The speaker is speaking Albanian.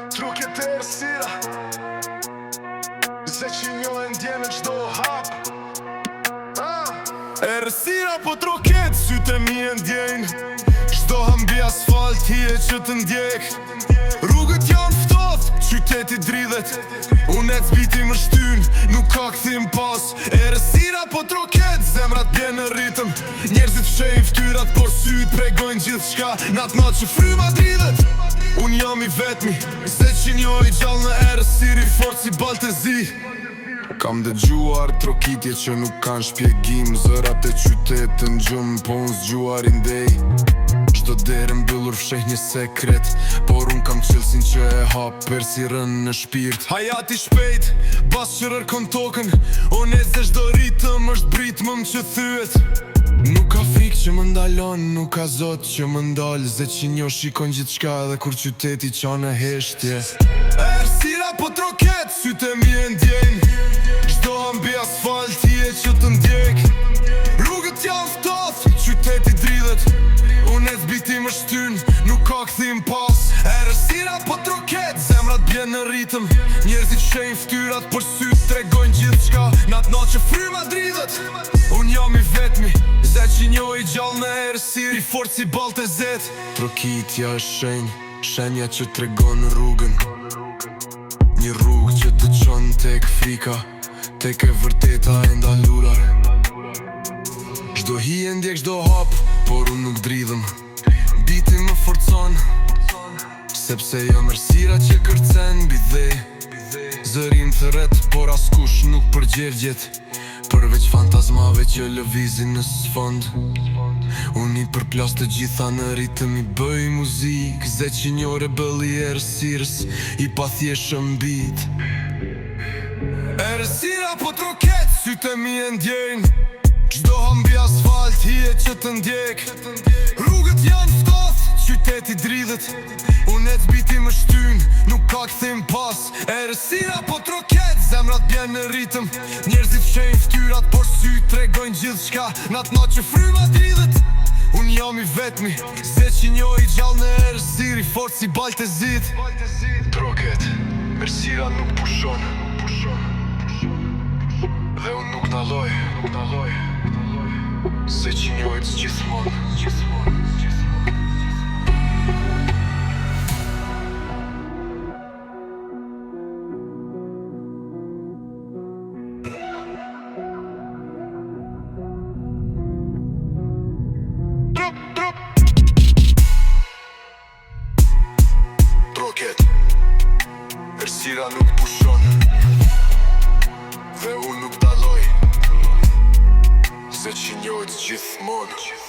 Truket e Errësira Se që njohen djene qdo hap Errësira po truket, sytë e mi e ndjenjë Qdo hambi asfalt, hije që të ndjek Rrugët janë ftoht, qyteti dridhet Unë e t'biti më shtyn, nuk ka këthim pas Errësira po truket, zemrat bje në ritëm Njerëzit fshejnë ftyrat, por syt pregojnë gjithë shka Natë natë që fryma dridhet Unë jam i vetmi, se që njoj gjallë në Errësiri Fort si Baltezi Kam dëgjuar trokitje që nuk kanë shpjegim Zërat e qytetën gjumë, po unë zgjuar i ndej Qdo derë mbyllur fsheh një sekret Por unë kam qëllësin që e haper si rënë në shpirt Hajati shpejt, bas që rërkon tokën O neze shdo ritëm është britmëm që thyet Nuk ka frikë që më ndalon, nuk ka zot që më ndalë Ze që njo shikon gjithë shka dhe kur qyteti qanë e heshtje Errësira po troket, sytë e mi e ndjenjë Qdo ambi asfalt, hije që të ndjek Rrugët janë ftoht, qyteti dridhet Unë e t'biti më shtyn, nuk ka këthim pas Errësira po troket, zemrat bjen në ritëm Njerëzit shenjë ftyrat, për syt tregojnë gjithë shka Natë natë që fryma dridhet Unë jam i vetmi, ze që njoj gjallë në Errësiri Fort si Baltezet Trokitja është shenjë, shenja që tregon rrugën Një rrugë që të qonë tek frika Tek e vërteta e ndalurar Qdo hije ndjek qdo hap, por unë nuk dridhëm Biti më forcon Sepse jam Errësira që kërcen bidhe Zërin të ret, por askush nuk përgjevjet Përveç fantazmave që lëvizin në sfond Unë i përplas të gjitha në ritëm i bëj muzik Ze që njo rebel i Errësirës I pathjeshëm bit Errësira po troket, sytë e mi e ndjenjë Qdo hambi asfalt, hije që të ndjek Rrugët janë ftoht, qyteti dridhet Unë e t'biti më shtyn, nuk ka këthim pas Errësira po troket, zemrat bjen në ritëm Njerëzit fshejnë ftyrat, por syt tregojnë gjithë shka Natë natë që fryma dridhet Unë jam i vetmi, ze që njoj gjallë në Errësiri Fort si Baltezit Troket, Errësira nuk pushon Dhe unë nuk dalloj Se që njojtë gjithmonë Troket, Errësira nuk pushon Dhe unë nuk dalloj Se që njojtë gjithmonë